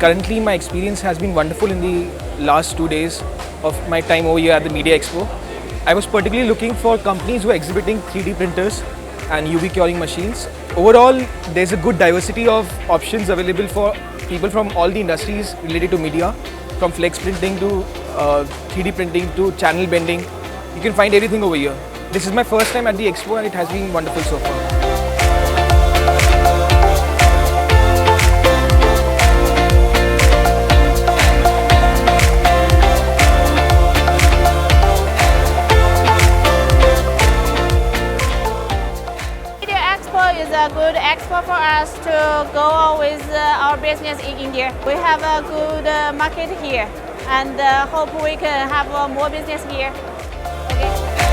currently my experience has been wonderful in the last 2 days of my time over here at the Media Expo. I was particularly looking for companies who are exhibiting 3D printers and UV curing machines. Overall, there's a good diversity of options available for people from all the industries related to media, from flex printing to 3D printing to channel bending. You can find everything over here. This is my first time at the Expo and it has been wonderful so far. Is a good expo for us to go on with our business in India. We have a good market here and hope we can have more business here. Okay.